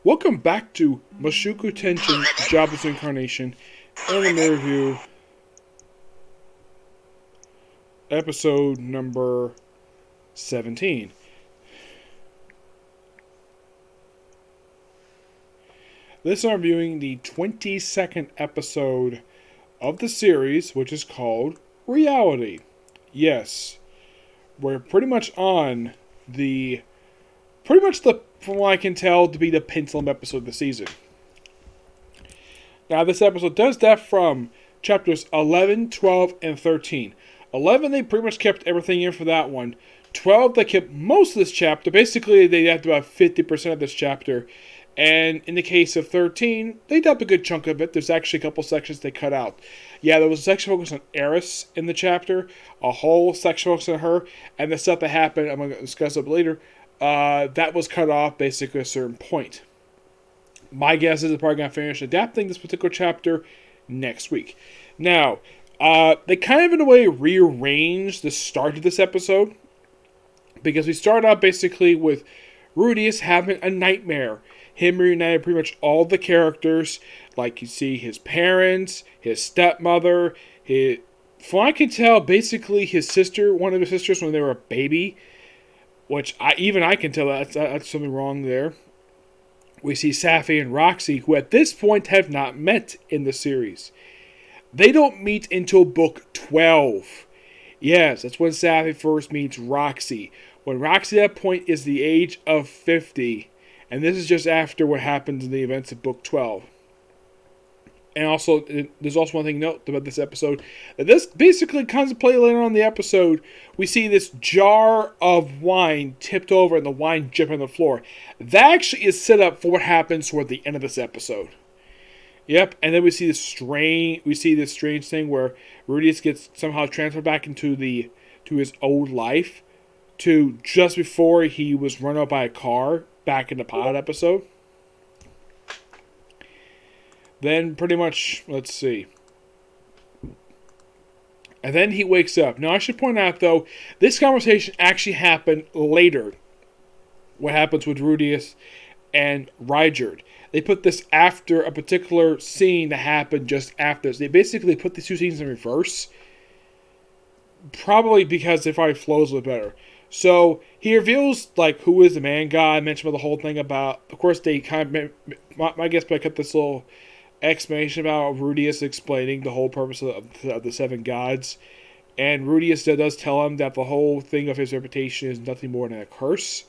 Welcome back to Mushoku Tensei, Jobless Reincarnation, Anime Review, episode number 17. This I'm reviewing the 22nd episode of the series, which is called Reality. Yes, we're pretty much on from what I can tell, to be the pendulum episode of the season. Now, this episode does that from chapters 11, 12, and 13. 11, they pretty much kept everything in for that one. 12, they kept most of this chapter. Basically, they had about 50% of this chapter. And in the case of 13, they dumped a good chunk of it. There's actually a couple sections they cut out. Yeah, there was a section focused on Eris in the chapter, a whole section focused on her, and the stuff that happened, I'm going to discuss it later, that was cut off basically at a certain point. My guess is they're probably going to finish adapting this particular chapter next week. Now, they kind of in a way rearranged the start of this episode, because we start out basically with Rudius having a nightmare. Him reunited pretty much all the characters, like you see his parents, his stepmother, from what I can tell, basically his sister, one of his sisters when they were a baby, which I can tell that's something wrong there. We see Safi and Roxy, who at this point have not met in the series. They don't meet until book 12. Yes, that's when Safi first meets Roxy. When Roxy at that point is the age of 50. And this is just after what happens in the events of book 12. And also, there's also one thing to note about this episode. That this basically contemplated later on in the episode, we see this jar of wine tipped over and the wine dripping on the floor. That actually is set up for what happens toward the end of this episode. Yep, and then we see this strange thing where Rudius gets somehow transferred back into to his old life, to just before he was run over by a car back in the pilot episode. Then pretty much, let's see. And then he wakes up. Now I should point out though, this conversation actually happened later. What happens with Rudius and Rygerd. They put this after a particular scene that happened just after this. They basically put these two scenes in reverse. Probably because it probably flows a little better. So he reveals like who is the man god. Mentioned about the whole thing about. Of course, they kind of. My guess, but I cut this little explanation about Rudius explaining the whole purpose of the seven gods, and Rudius does tell him that the whole thing of his reputation is nothing more than a curse.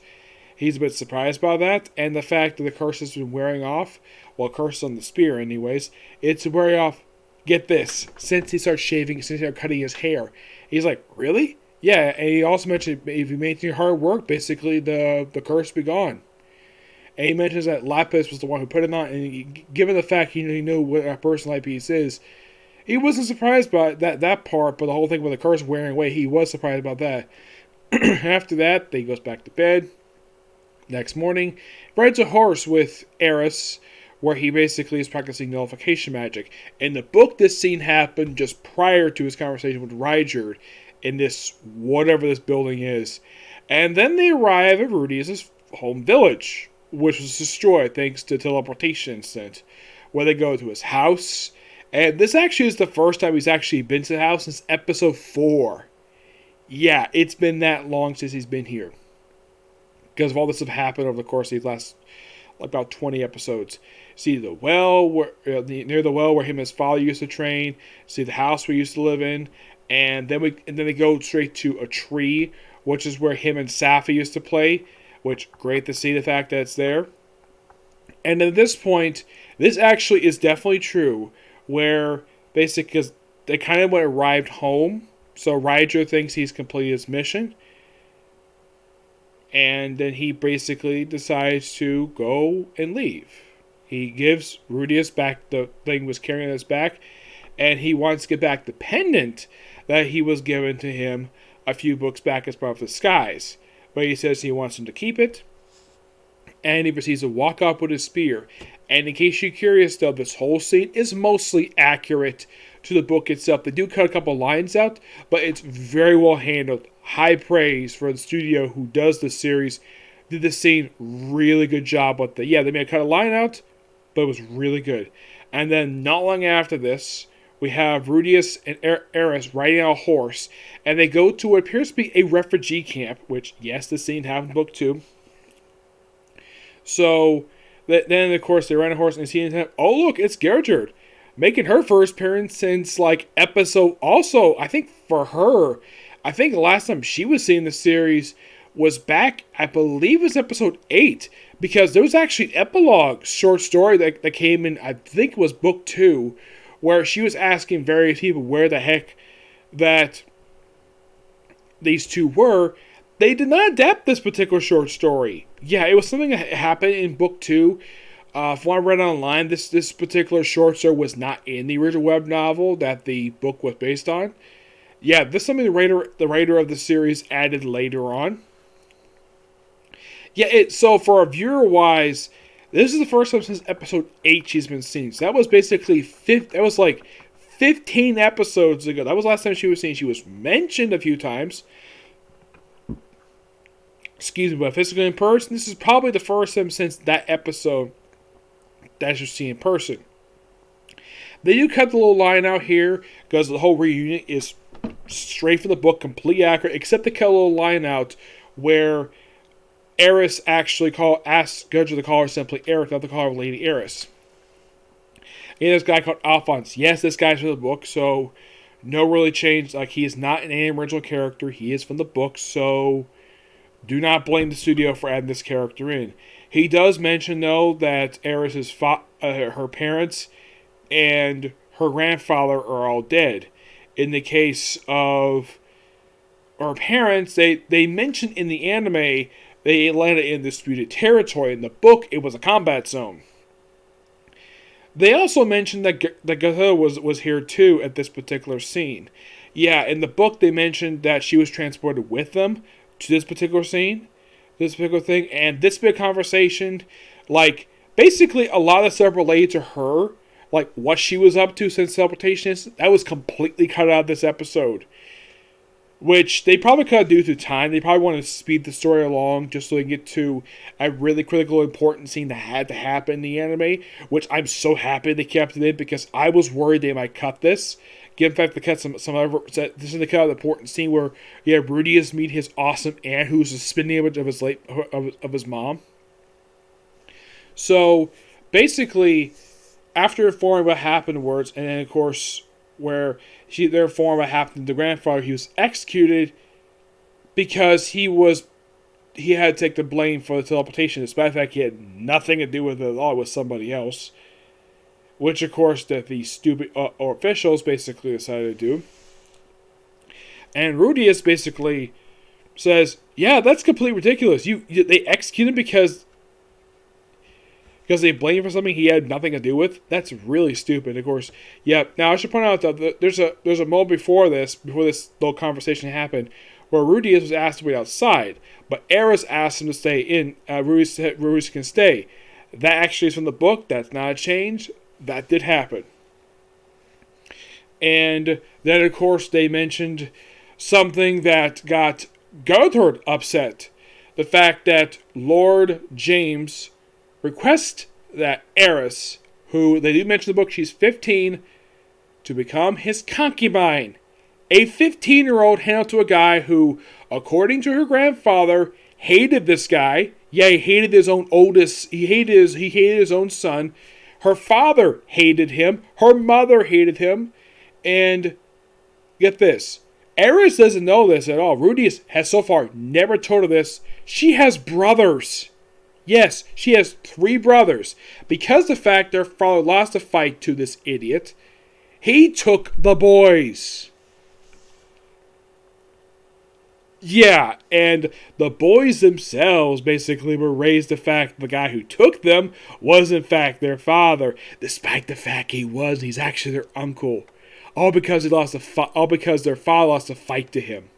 He's a bit surprised by that, and the fact that the curse has been wearing off. Well, curse on the spear, anyways. It's wearing off. Get this, since he started shaving, since he started cutting his hair. He's like, really? Yeah, and he also mentioned if you maintain hard work, basically the curse be gone. And he mentions that Lapis was the one who put it on, and given the fact he knew what a person Lapis is, he wasn't surprised by that part, but the whole thing with the curse wearing away, he was surprised about that. After that, he goes back to bed. Next morning, rides a horse with Eris, where he basically is practicing nullification magic. In the book, this scene happened just prior to his conversation with Rygerd in this, whatever this building is. And then they arrive at Rudius' home village, which was destroyed thanks to teleportation incident, where they go to his house. And this actually is the first time he's actually been to the house since episode 4. Yeah, it's been that long since he's been here. Because of all this have happened over the course of these last about 20 episodes. See the well, near the well where him and his father used to train. See the house we used to live in. And then they go straight to a tree, which is where him and Safi used to play. Which, great to see the fact that it's there. And at this point, this actually is definitely true. Where, basically, because they kind of arrived home. So Ryder thinks he's completed his mission. And then he basically decides to go and leave. He gives Rudius back the thing was carrying on his back. And he wants to get back the pendant that he was given to him a few books back as part of the skies. But he says he wants him to keep it. And he proceeds to walk up with his spear. And in case you're curious, though, this whole scene is mostly accurate to the book itself. They do cut a couple lines out, but it's very well handled. High praise for the studio who does the series. did this scene really good job with it. Yeah, they may have cut a line out, but it was really good. And then not long after this, we have Rudius and Eris riding on a horse, and they go to what appears to be a refugee camp, which, yes, this scene happened in book 2. So, then, of course, they ride on a horse and they see him. Oh, look, it's Gertrude, making her first appearance since, like, episode... Also, I think for her, I think the last time she was seen in the series was back, I believe it was episode 8, because there was actually an epilogue short story that came in, I think it was book 2, where she was asking various people where the heck that these two were. They did not adapt this particular short story. Yeah, it was something that happened in book 2. From what I read online, this particular short story was not in the original web novel that the book was based on. Yeah, this is something the writer of the series added later on. Yeah, so for a viewer-wise, this is the first time since episode 8 she's been seen. So that was basically, that was like 15 episodes ago. That was the last time she was seen. She was mentioned a few times. Excuse me, but physically in person, this is probably the first time since that episode that you're seeing in person. They do cut the little line out here because the whole reunion is straight from the book, completely accurate, except they cut a little line out where Eris actually asks Gertrude to call her simply Eris, not to call her Lady Eris. And this guy called Alphonse. Yes, this guy's from the book, so no really change. Like, he is not an original character. He is from the book, so do not blame the studio for adding this character in. He does mention, though, that Eris's her parents and her grandfather are all dead. In the case of her parents, they mentioned in the anime they landed in disputed territory. In the book, it was a combat zone. They also mentioned that Gatha was here too at this particular scene. Yeah, in the book they mentioned that she was transported with them to this particular scene, this particular thing, and this big conversation, like, basically a lot of stuff related to her, like what she was up to since teleportation, that was completely cut out of this episode. Which they probably could do through time. They probably want to speed the story along just so they can get to a really critical, important scene that had to happen in the anime. Which I'm so happy they kept it in because I was worried they might cut this. Given the fact they cut some other. This is the kind of important scene where you have Rudius meet his awesome aunt who's a spinning image of his mom. So basically, after informing what happened words, and then of course where they're informed what happened to the grandfather, he was executed because he had to take the blame for the teleportation, despite the fact he had nothing to do with it at all. It was somebody else, which of course that the stupid officials basically decided to do. And Rudius basically says, "Yeah, that's completely ridiculous. They executed him because they blame him for something he had nothing to do with. That's really stupid." Of course, yeah. Now I should point out that there's a moment before this little conversation happened, where Rudius was asked to wait outside, but Eris asked him to stay in. Rudius can stay. That actually is from the book. That's not a change. That did happen. And then of course they mentioned something that got Gertrude upset: the fact that Lord James request that Eris, who they do mention in the book, she's 15, to become his concubine. A 15-year-old handed to a guy who, according to her grandfather, hated this guy. Yeah, he hated his own oldest. He hated his own son. Her father hated him. Her mother hated him. And get this, Eris doesn't know this at all. Rudius has so far never told her this. She has brothers. Yes, she has 3 brothers. Because of the fact their father lost a fight to this idiot, he took the boys. Yeah, and the boys themselves basically were raised the fact the guy who took them was in fact their father, despite the fact he's actually their uncle. All because their father lost a fight to him.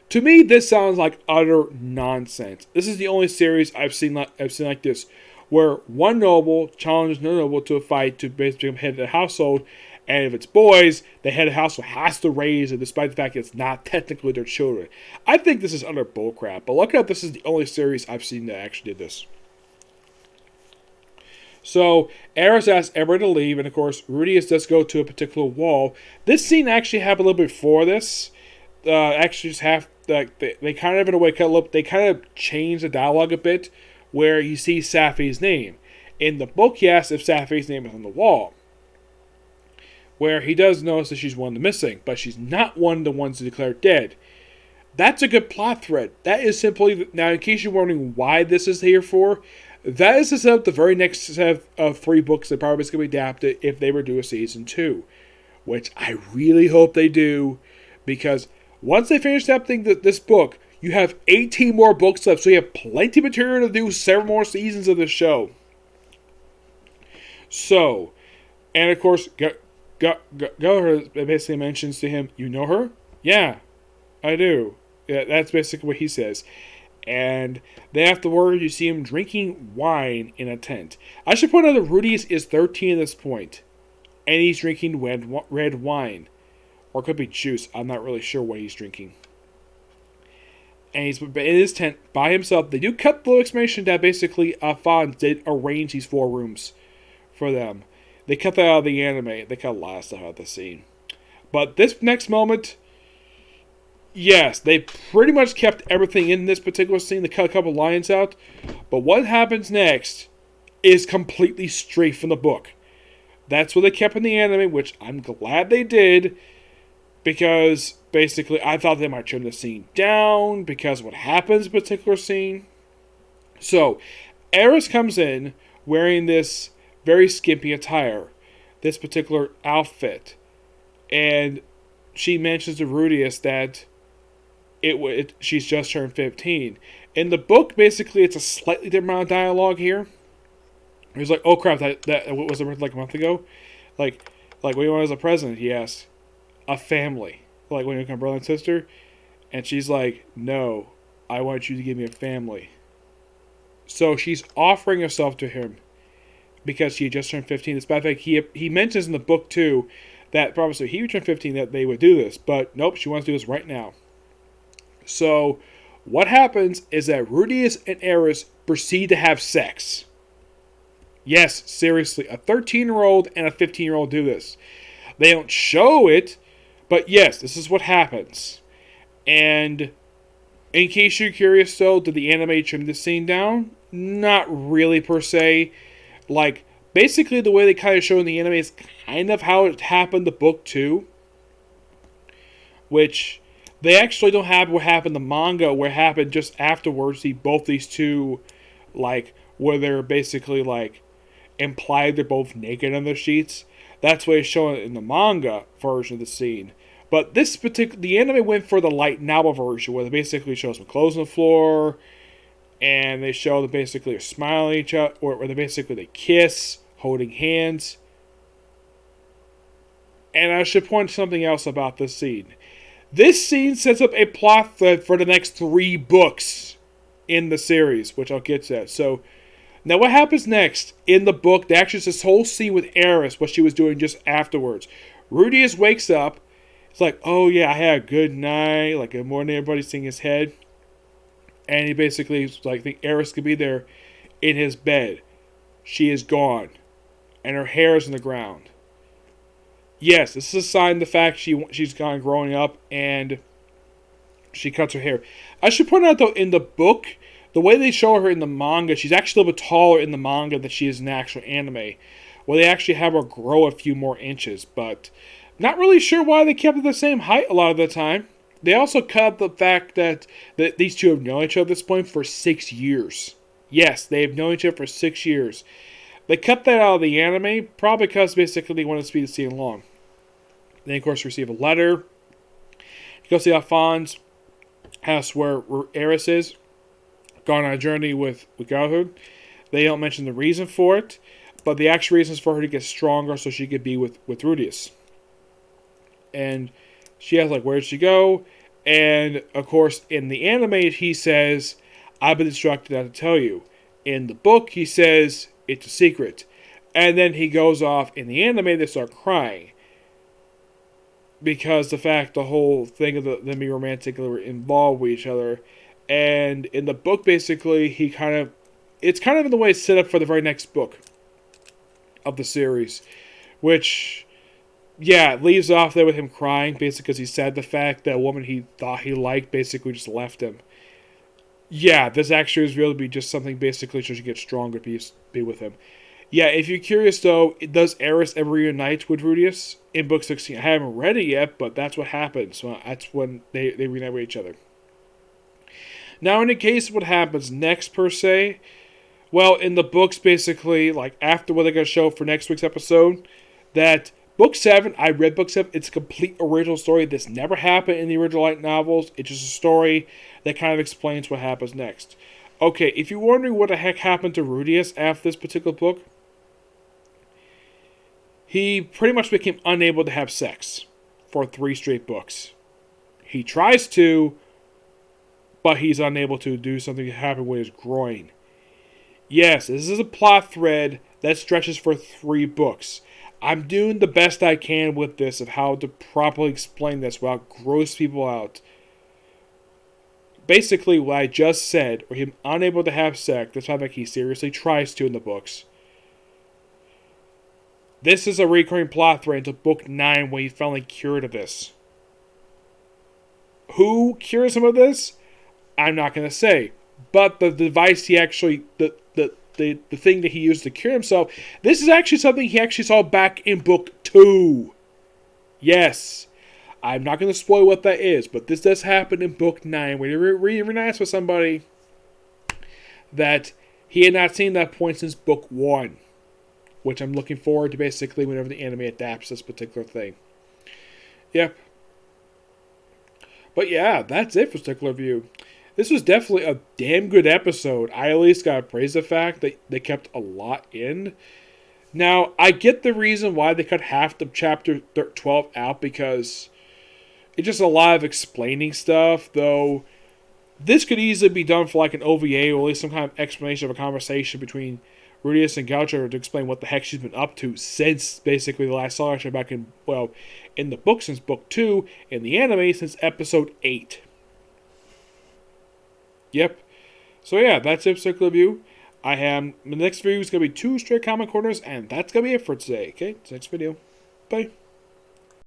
To me, this sounds like utter nonsense. This is the only series I've seen like this, where one noble challenges another noble to a fight to basically become head of the household, And if it's boys, the head of household has to raise it, despite the fact it's not technically their children. I think this is utter bullcrap. But look at this is the only series I've seen that actually did this. So, Eris asks everyone to leave, and of course, Rudius does go to a particular wall. This scene actually happened a little bit before this. Actually, just have they kind of in a way they kind of change the dialogue a bit, where you see Safi's name. In the book, he asks if Safi's name is on the wall, where he does notice that she's one of the missing, but she's not one of the ones declared dead. That's a good plot thread. That is simply now, in case you're wondering why this is here for. That is to set up the very next set of 3 books that probably is going to be adapted if they were to do a season 2. Which I really hope they do. Because once they finish adapting this book, you have 18 more books left. So you have plenty of material to do several more seasons of this show. So, and of course, Gallagher basically mentions to him, "You know her?" "Yeah, I do." Yeah, that's basically what he says. And then afterwards, you see him drinking wine in a tent. I should point out that Rudius is 13 at this point, and he's drinking red wine. Or it could be juice. I'm not really sure what he's drinking. And he's in his tent by himself. They do cut the little explanation that basically Fons did arrange these 4 rooms for them. They cut that out of the anime. They cut a lot of stuff out of the scene. But this next moment... Yes, they pretty much kept everything in this particular scene. They cut a couple lines out. But what happens next is completely straight from the book. That's what they kept in the anime, which I'm glad they did. Because, basically, I thought they might trim the scene down because of what happens in a particular scene. So, Eris comes in wearing this very skimpy attire. This particular outfit. And she mentions to Rudius that she's just turned 15. In the book, basically, it's a slightly different amount of dialogue here. He's like, "Oh crap, that was like a month ago." Like what do you want as a present? He asks. "A family." Like when you become brother and sister. And she's like, "No, I want you to give me a family." So she's offering herself to him because she had just turned 15. Despite the fact he mentions in the book too that probably he would turn 15 that they would do this, but nope, she wants to do this right now. So, what happens is that Rudius and Eris proceed to have sex. Yes, seriously, a 13-year-old and a 15-year-old do this. They don't show it, but yes, this is what happens. And in case you're curious though, did the anime trim this scene down? Not really per se. Like, basically the way they kind of show in the anime is kind of how it happened in the book too. Which... they actually don't have what happened in the manga, where it happened just afterwards. See both these two, like, where they're basically, like, implied they're both naked on their sheets. That's what it's shown in the manga version of the scene. But the anime went for the light novel version, where they basically show some clothes on the floor, and they show them basically smiling at each other, or where they kiss, holding hands. And I should point something else about this scene. This scene sets up a plot thread for the next 3 books in the series, which I'll get to that. So, now what happens next? In the book, they actually this whole scene with Eris, what she was doing just afterwards. Rudius wakes up. It's like, "Oh yeah, I had a good night." Like, good morning, everybody's seeing his head. And he basically is like, think Eris could be there in his bed. She is gone. And her hair is on the ground. Yes, this is a sign of the fact she's gone growing up and she cuts her hair. I should point out though, in the book, the way they show her in the manga, she's actually a little bit taller in the manga than she is in the actual anime. Well, they actually have her grow a few more inches, but not really sure why they kept her the same height a lot of the time. They also cut the fact that these two have known each other at this point for 6 years. Yes, they have known each other for 6 years. They cut that out of the anime, probably because basically they wanted to speed the scene along. Then, of course, receive a letter. You go see Alphonse, asks where Eris is. Gone on a journey with girlhood. They don't mention the reason for it, but the actual reason is for her to get stronger so she could be with Rudius. And she asks, like, where did she go? And, of course, in the anime, he says, "I've been instructed not to tell you." In the book, he says, "It's a secret." And then he goes off in the anime, they start crying. because the whole thing of them being romantically involved with each other. And in the book, basically, it's kind of in the way it's set up for the very next book of the series, which, yeah, it leaves off there with him crying, basically because he said the fact that a woman he thought he liked basically just left him. Yeah, this actually is real to be just something basically so she gets stronger to be with him. Yeah, if you're curious though, does Eris ever reunite with Rudius in book 16? I haven't read it yet, but that's what happens. So that's when they reunite with each other. Now, in the case of what happens next, per se, well, in the books, basically, like after what they're going to show for next week's episode, that book 7, I read book 7, it's a complete original story. This never happened in the original light novels. It's just a story that kind of explains what happens next. Okay, if you're wondering what the heck happened to Rudius after this particular book, he pretty much became unable to have sex for 3 straight books. He tries to, but he's unable to do something that happened with his groin. Yes, this is a plot thread that stretches for 3 books. I'm doing the best I can with this of how to properly explain this without gross people out. Basically, what I just said, or him unable to have sex, that's why he seriously tries to in the books. This is a recurring plot thread until book 9 when he's finally cured of this. Who cures him of this? I'm not going to say. But the device he actually, the thing that he used to cure himself, this is actually something he actually saw back in book 2. Yes. I'm not going to spoil what that is, but this does happen in book 9 when he reunites with somebody that he had not seen at that point since book 1. Which I'm looking forward to basically whenever the anime adapts this particular thing. Yep. But yeah, that's it for Stickler View. This was definitely a damn good episode. I at least gotta praise the fact that they kept a lot in. Now, I get the reason why they cut half of chapter 12 out, because it's just a lot of explaining stuff, though this could easily be done for like an OVA, or at least some kind of explanation of a conversation between Rudius and Goucher to explain what the heck she's been up to since basically the last saw her back in, well, in the book since book 2, in the anime since episode 8. Yep. So yeah, that's it for Circular View. The next video is going to be 2 straight comic corners, and that's going to be it for today. Okay, next video. Bye.